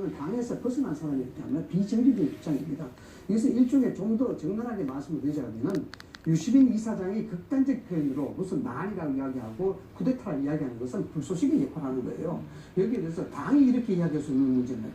당에서 벗어난 사람이기 때문에 비정규직 입장입니다. 그래서 일종의 좀 더 적나라하게 말씀을 드리자면 유시민 이사장이 극단적 표현으로 무슨 난이라고 이야기하고 쿠데타를 이야기하는 것은 불쏘시개 역할을 하는 거예요. 여기에 대해서 당이 이렇게 이야기할 수 있는 문제는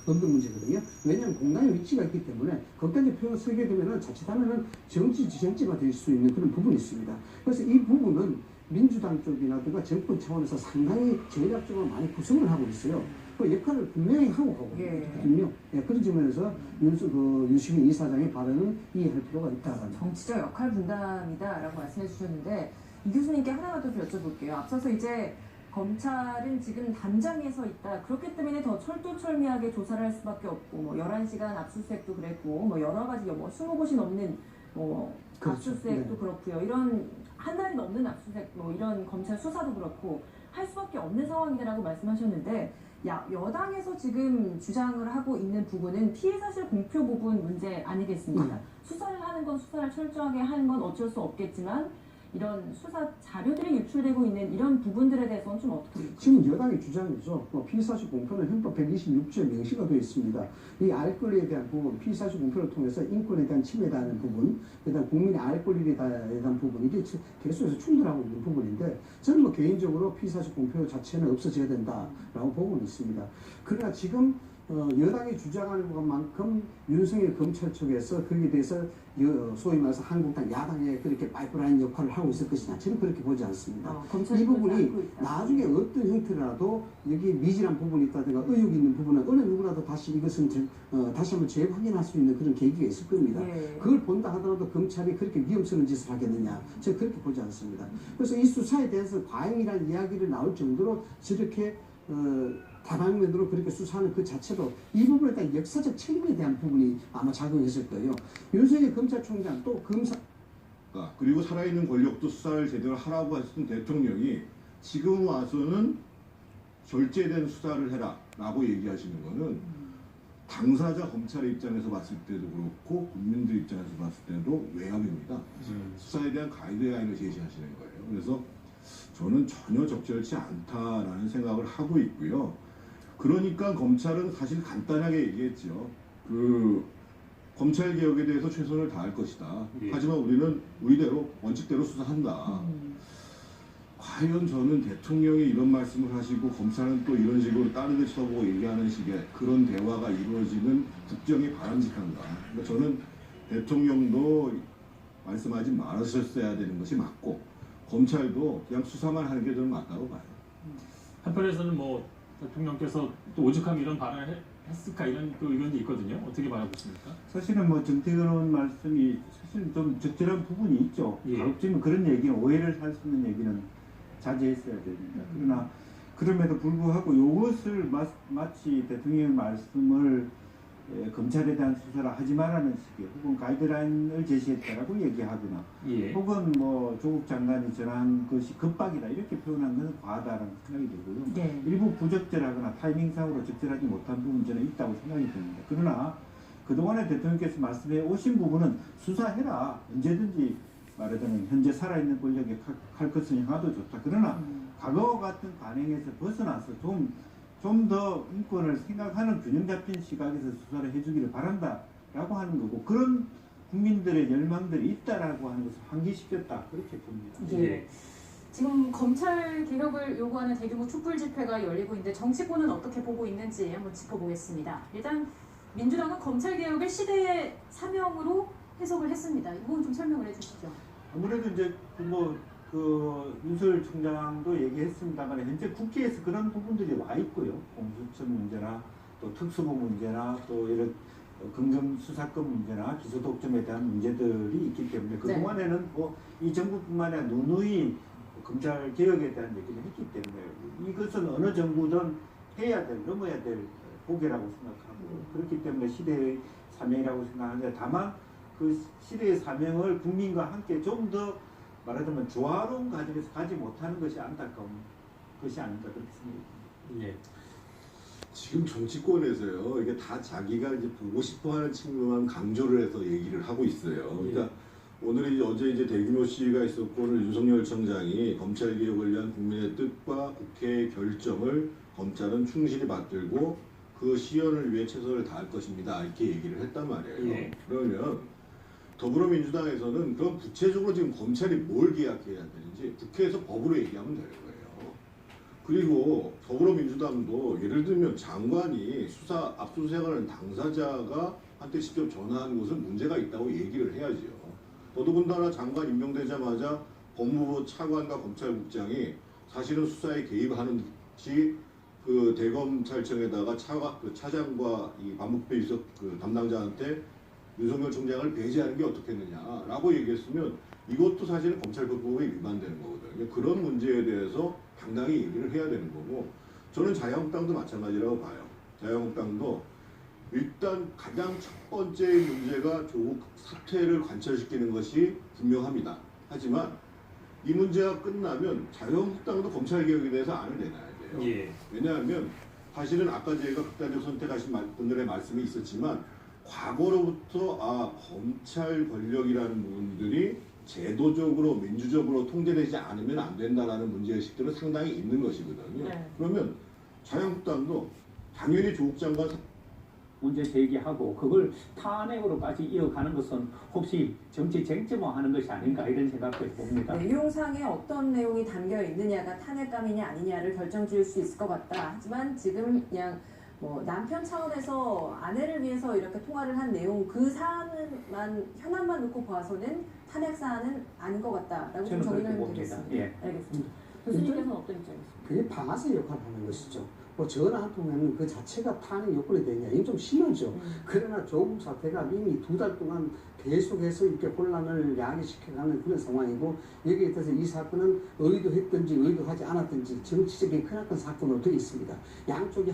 없는 문제거든요. 왜냐하면 공당의 위치가 있기 때문에 극단적 표현을 쓰게 되면 자칫하면 정치가 될 수 있는 그런 부분이 있습니다. 그래서 이 부분은 민주당 쪽이라든가 정권 차원에서 상당히 전략적으로 많이 구성을 하고 있어요. 그 역할을 분명히 하고 있거든요. 예, 그런 측면에서 유시민 이사장의 발언은 이해할 필요가 있다라는. 정치적 역할 분담이다라고 말씀해 주셨는데 이 교수님께 하나만 더 여쭤볼게요. 앞서서 이제 검찰은 지금 단장에서 있다. 그렇기 때문에 더 철두철미하게 조사를 할 수밖에 없고 뭐 11시간 압수수색도 그랬고 뭐 여러 가지 뭐 20곳이 넘는 뭐 그렇죠. 압수수색도 네. 그렇고요. 이런 한 달이 넘는 압수수색 뭐 이런 검찰 수사도 그렇고 할 수밖에 없는 상황이라고 말씀하셨는데 여당에서 지금 주장을 하고 있는 부분은 피해사실 공표 부분 문제 아니겠습니까? 수사를 하는 건 수사를 철저하게 하는 건 어쩔 수 없겠지만 이런 수사 자료들이 유출되고 있는 이런 부분들에 대해서는 좀 어떻게 보십니까? 지금 여당의 주장이죠. 피의사실 공표는 헌법 126조에 명시가 되어 있습니다. 이 알 권리에 대한 부분, 피의사실 공표를 통해서 인권에 대한 침해에 대한 부분, 그다음 국민의 알 권리에 대한 부분, 이게 계속해서 충돌하고 있는 부분인데 저는 뭐 개인적으로 피의사실 공표 자체는 없어져야 된다라고 보고는 있습니다. 그러나 지금 여당이 주장하는 것만큼 윤석열 검찰 측에서 거기에 대해서 소위 말해서 한국당 야당에 그렇게 파이프라인 역할을 하고 있을 것이냐 저는 그렇게 보지 않습니다. 이 부분이 나중에 어떤 형태라도 여기 미진한 부분이 있다든가 의혹이 있는 부분은 어느 누구라도 다시 이것은 다시 한번 재확인할 수 있는 그런 계기가 있을 겁니다. 그걸 본다 하더라도 검찰이 그렇게 위험스러운 짓을 하겠느냐 저는 그렇게 보지 않습니다. 그래서 이 수사에 대해서 과잉이라는 이야기를 나올 정도로 저렇게 다방면으로 그렇게 수사하는 그 자체도 이 부분에 대한 역사적 책임에 대한 부분이 아마 작용했을 거예요. 윤석열 검찰총장 또 검사 그리고 살아있는 권력도 수사를 제대로 하라고 했던 대통령이 지금 와서는 절제된 수사를 해라 라고 얘기하시는 거는 당사자 검찰의 입장에서 봤을 때도 그렇고 국민들 입장에서 봤을 때도 외압입니다. 수사에 대한 가이드라인을 제시하시는 거예요. 그래서 저는 전혀 적절치 않다라는 생각을 하고 있고요. 그러니까 검찰은 사실 간단하게 얘기했죠. 검찰 개혁에 대해서 최선을 다할 것이다. 하지만 우리는 우리대로 원칙대로 수사한다. 과연 저는 대통령이 이런 말씀을 하시고 검찰은 또 이런 식으로 다른 데 쳐보고 얘기하는 식의 그런 대화가 이루어지는 국정이 바람직한가. 그러니까 저는 대통령도 말씀하지 말으셨어야 되는 것이 맞고 검찰도 그냥 수사만 하는 게 저는 맞다고 봐요. 한편에서는 뭐 대통령께서 또 오죽하면 이런 발언을 했을까 이런 또 의견도 있거든요. 어떻게 바라보십니까? 사실은 뭐 정태근 말씀이 사실 좀 적절한 부분이 있죠. 가급적이면 그런 얘기는 오해를 살 수 있는 얘기는 자제했어야 됩니다. 그러나 그럼에도 불구하고 이것을 마치 대통령의 말씀을 검찰에 대한 수사를 하지 말라는 식의 혹은 가이드라인을 제시했다라고 얘기하거나 혹은 뭐 조국 장관이 전한 것이 급박이다 이렇게 표현한 것은 과하다라는 생각이 들고요. 일부 부적절하거나 타이밍상으로 적절하지 못한 부분이 저는 있다고 생각이 듭니다. 그러나 그동안에 대통령께서 말씀해 오신 부분은 수사해라. 언제든지 말하자면 현재 살아있는 권력에 칼 것은 향하도 좋다. 그러나 과거와 같은 관행에서 벗어나서 좀 더 인권을 생각하는 균형 잡힌 시각에서 수사를 해주기를 바란다라고 하는 거고 그런 국민들의 열망들이 있다라고 하는 것을 환기시켰다 그렇게 봅니다. 지금 검찰 개혁을 요구하는 대규모 촛불 집회가 열리고 있는데 정치권은 어떻게 보고 있는지 한번 짚어보겠습니다. 일단 민주당은 검찰 개혁을 시대의 사명으로 해석을 했습니다. 이 부분 좀 설명을 해주시죠. 아무래도 이제 윤석열 총장도 얘기했습니다만 현재 국회에서 그런 부분들이 와 있고요. 공수처 문제나 또 특수부 문제나 또 이런 금경수사권 문제나 기소독점에 대한 문제들이 있기 때문에 그동안에는 뭐 이 정부뿐만 아니라 누누이 검찰 개혁에 대한 얘기를 했기 때문에 이것은 어느 정부든 해야 될, 넘어야 될 고개라고 생각하고 그렇기 때문에 시대의 사명이라고 생각하는데 다만 그 시대의 사명을 국민과 함께 좀 더 말하자면 조화로운 과정에서 가지 못하는 것이 안타까운 것이 아닌가 그렇게 생각합니다. 지금 정치권에서요 이게 다 자기가 이제 보고 싶어하는 측면만 강조를 해서 얘기를 하고 있어요. 그러니까 오늘 어제 대규모 시위가 있었고 오늘 윤석열 청장이 검찰 개혁을 위한 국민의 뜻과 국회의 결정을 검찰은 충실히 받들고 그 실현을 위해 최선을 다할 것입니다. 이렇게 얘기를 했단 말이에요. 예. 그러면 더불어민주당에서는 그럼 구체적으로 지금 검찰이 뭘 기약해야 되는지 국회에서 법으로 얘기하면 되는 거예요. 그리고 더불어민주당도 예를 들면 장관이 수사 압수수색하는 당사자가 한테 직접 전화한 것은 문제가 있다고 얘기를 해야지요. 더더군다나 장관 임명되자마자 법무부 차관과 검찰국장이 사실은 수사에 개입하는 듯이 그 대검찰청에다가 차장과 이 반부패 비서 그 담당자한테 윤석열 총장을 배제하는 게 어떻겠느냐라고 얘기했으면 이것도 사실은 검찰법에 위반되는 거거든요. 그런 문제에 대해서 당당히 얘기를 해야 되는 거고, 저는 자유한국당도 마찬가지라고 봐요. 자유한국당도 일단 가장 첫 번째 문제가 조국 사퇴를 관철시키는 것이 분명합니다. 하지만 이 문제가 끝나면 자유한국당도 검찰개혁에 대해서 안을 내놔야 돼요. 예. 왜냐하면 사실은 아까 저희가 극단적 선택하신 분들의 말씀이 있었지만 과거로부터 검찰 권력이라는 부분들이 제도적으로 민주적으로 통제되지 않으면 안 된다라는 문제의식들은 상당히 있는 것이거든요. 네. 그러면 자유한국당도 당연히 조국 장관 문제 제기하고 그걸 탄핵으로까지 이어가는 것은 혹시 정치 쟁점화하는 것이 아닌가 이런 생각도 해봅니다. 내용상에 어떤 내용이 담겨 있느냐가 탄핵감이냐 아니냐를 결정지을 수 있을 것 같다. 하지만 지금 그냥 뭐 남편 차원에서 아내를 위해서 이렇게 통화를 한 내용 그 사안만 현안만 놓고 봐서는 탄핵 사안은 아닌 것 같다라고 좀 저는 그렇게 정리하면 봅니다. 되겠습니다. 예. 알겠습니다. 교수님께서는 어떤 입장이십니까? 그게 방아쇠 역할을 하는 것이죠. 뭐 전화 한 통에는 그 자체가 탄핵 요건이 되냐, 이건 좀 심하죠. 그러나 조국 사태가 이미 2달 동안 계속해서 이렇게 혼란을 야기시켜가는 그런 상황이고, 여기에 대해서 이 사건은 의도했든지 의도하지 않았든지 정치적인 크나큰 사건으로 되어 있습니다. 양쪽이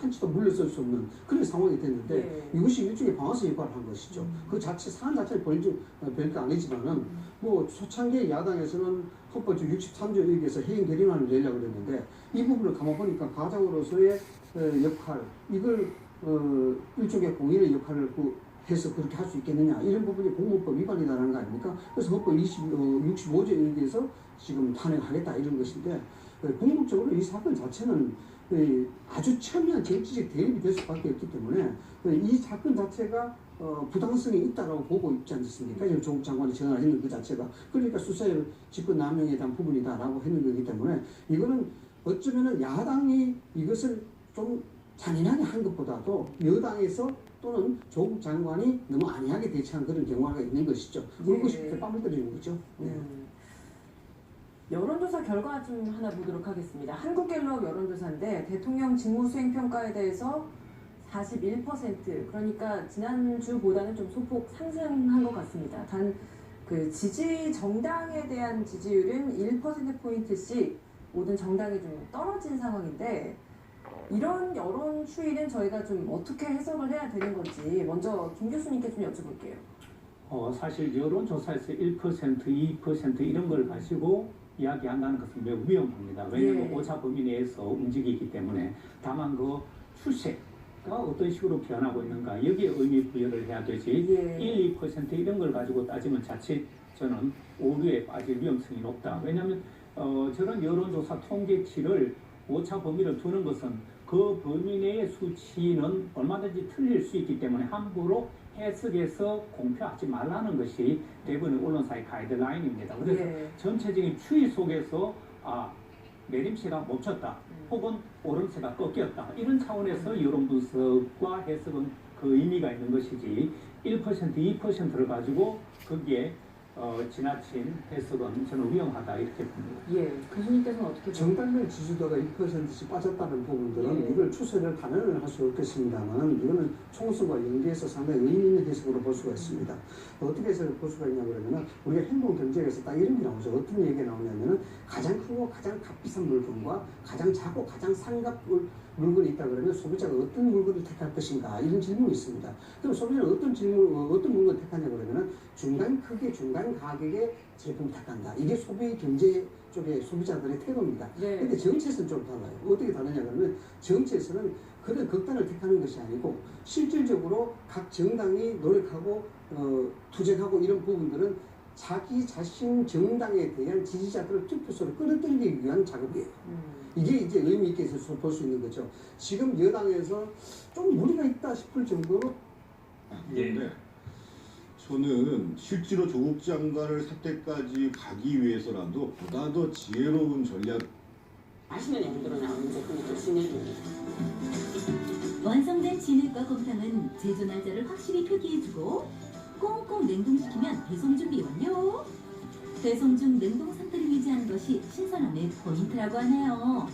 한치도 물러설 수 없는 그런 상황이 됐는데 이것이 일종의 방아쇠 역할을 한 것이죠. 그 자체 사안 자체는 별거 아니지만은 뭐 초창기에 야당에서는 헌법적 63조 여기에서 해임 결의안을 내려고 그랬는데 이 부분을 가만보니까 가장으로서의 역할, 이걸 일종의 공인의 역할을 해서 그렇게 할 수 있겠느냐, 이런 부분이 공무법 위반이라는 거 아닙니까? 그래서 헌법 65조 여기에서 지금 탄핵하겠다 이런 것인데, 궁극적으로 이 사건 자체는 아주 첨예한 정치적 대립이 될 수밖에 없기 때문에 이 사건 자체가 부당성이 있다고 보고 있지 않습니까? 조국 장관이 전화했는 그 자체가. 그러니까 수사의 직권남용에 대한 부분이다라고 했는 거기 때문에 이거는 어쩌면은 야당이 이것을 좀 잔인하게 한 것보다도 여당에서 또는 조국 장관이 너무 안이하게 대처한 그런 경우가 있는 것이죠. 그런 것이 그렇게 뺨을 때리는 거죠. 여론조사 결과 좀 하나 보도록 하겠습니다. 한국갤럽 여론조사인데 대통령 직무수행평가에 대해서 41%, 그러니까 지난주보다는 좀 소폭 상승한 것 같습니다. 단 그 지지 정당에 대한 지지율은 1%포인트씩 모든 정당이 좀 떨어진 상황인데, 이런 여론 추이는 저희가 좀 어떻게 해석을 해야 되는 건지 먼저 김 교수님께 좀 여쭤볼게요. 사실 여론조사에서 1%, 2% 이런 걸 가지고 이야기한다는 것은 매우 위험합니다. 왜냐하면 오차 범위 내에서 움직이기 때문에. 다만 그 추세가 어떤 식으로 변하고 있는가, 여기에 의미 부여를 해야 되지. 1, 2% 이런 걸 가지고 따지면 자칫 저는 오류에 빠질 위험성이 높다. 왜냐하면 저런 여론조사 통계치를 오차 범위를 두는 것은 그 범위 내의 수치는 얼마든지 틀릴 수 있기 때문에 함부로 해석해서 공표하지 말라는 것이 대부분의 언론사의 가이드라인입니다. 그래서 전체적인 추이 속에서 내림세가 멈췄다, 혹은 오름세가 꺾였다, 이런 차원에서 여론 분석과 해석은 그 의미가 있는 것이지 1%, 2%를 가지고 거기에 지나친 해석은 저는 위험하다 이렇게 봅니다. 교수님께서는 어떻게 보세요? 정당별 지지도가 1%씩 빠졌다는 부분들은 이걸 추세를 단언을 할 수 없겠습니다만, 이거는 총수와 연계해서 상당히 의미 있는 해석으로 볼 수가 있습니다. 어떻게 해석을 볼 수가 있냐 그러면, 우리가 행동 경제에서 딱 이런 게 나오죠. 어떤 얘기가 나오냐면은 가장 크고 가장 값비싼 물건과 가장 작고 가장 상급 물건이 있다 그러면 소비자가 어떤 물건을 택할 것인가, 이런 질문이 있습니다. 그럼 소비자는 어떤 물건을 택하냐 그러면은 중간 크기, 중간 가격의 제품을 택한다. 이게 소비 경제 쪽의 소비자들의 태도입니다. 근데 정치에서는 좀 달라요. 어떻게 다르냐 그러면, 정치에서는 그런 극단을 택하는 것이 아니고 실질적으로 각 정당이 노력하고 투쟁하고 이런 부분들은 자기 자신 정당에 대한 지지자들을 투표소로 끌어들이기 위한 작업이에요. 이게 이제 의미 있게 볼 수 있는 거죠. 지금 여당에서 좀 무리가 있다 싶을 정도로 그런데 저는 실제로 조국 장관을 사퇴까지 가기 위해서라도 보다 더 지혜로운 전략. 맛있는 양들로 나오는 제품이 또 진액입니다. 완성된 진액과 곰탕은 제조 날짜를 확실히 표기해주고 꽁꽁 냉동시키면 배송 준비 완료. 배송 중 냉동 상태를 유지하는 것이 신선함의 포인트라고 하네요.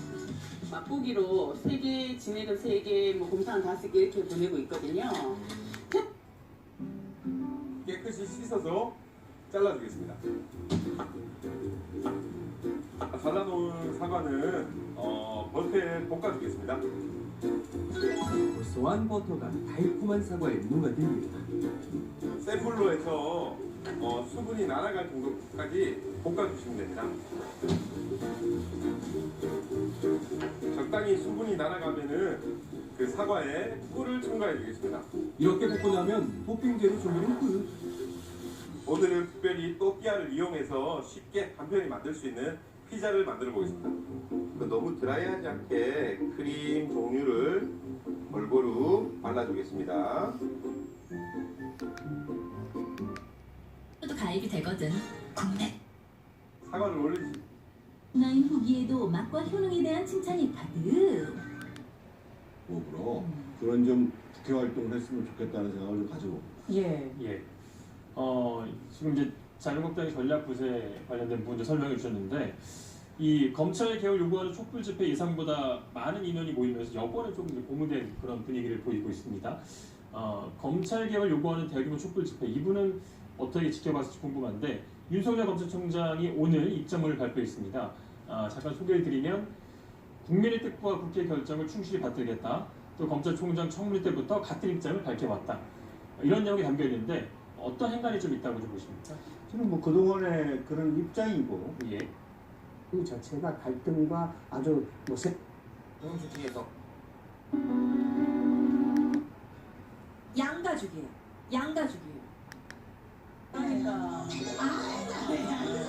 맛보기로 3개, 진액은 3개, 뭐 곰탕은 5개 이렇게 보내고 있거든요. 깨끗이 씻어서 잘라주겠습니다. 잘라놓은 사과는 버터에 볶아주겠습니다. 고소한 버터가 달콤한 사과에 녹아듭니다. 센 불로 해서 수분이 날아갈 정도까지 볶아주시면 됩니다. 적당히 수분이 날아가면은 그 사과에 꿀을 첨가해 주겠습니다. 이렇게 볶고 나면 토핑제로 조미료 끝. 오늘은 특별히 또띠아를 이용해서 쉽게 간편히 만들 수 있는 피자를 만들어 보겠습니다. 너무 드라이하지 않게 크림 종류를 골고루 발라주겠습니다. 또 가입이 되거든. 국내. 사과를 올리시. 나인 후기에도 맛과 효능에 대한 칭찬이 가득. 뭐로 그런 좀 국회 활동을 했으면 좋겠다는 생각을 좀 가지고. 예. 예. 지금 이제 자유한국당의 전략 부세 관련된 부분 설명해 주셨는데 이 검찰 개혁 요구하는 촛불 집회 예상보다 많은 인원이 모이면서 여권에 조금 이제 고무된 그런 분위기를 보이고 있습니다. 검찰 개혁을 요구하는 대규모 촛불 집회 이 부분은 어떻게 지켜봤을지 궁금한데 윤석열 검찰총장이 오늘 입장문을 발표했습니다. 잠깐 소개를 드리면 국민의 뜻과 국회 결정을 충실히 받들겠다. 또 검찰총장 청문회 때부터 같은 입장을 밝혀왔다. 이런 내용이 담겨 있는데 어떤 행간이 좀 있다고 좀 보십니까? 저는 뭐 그동안의 그런 입장이고 예. 그 자체가 갈등과 아주 뒤에서 양가죽이에요. 양가죽이에요. 그러니까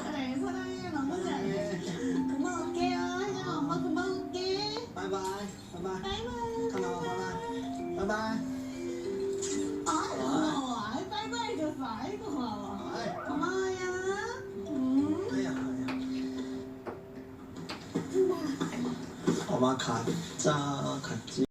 잘해 사랑해 너무 잘해 금방 올게요 혜정아 엄마 금방 올게 바이바이 바이바이 바이바이 가나와 바이바이 바이바이 고마워 아이 바이바이 해줬어 아이고 고마워 고마워요 엄마 가자 갔지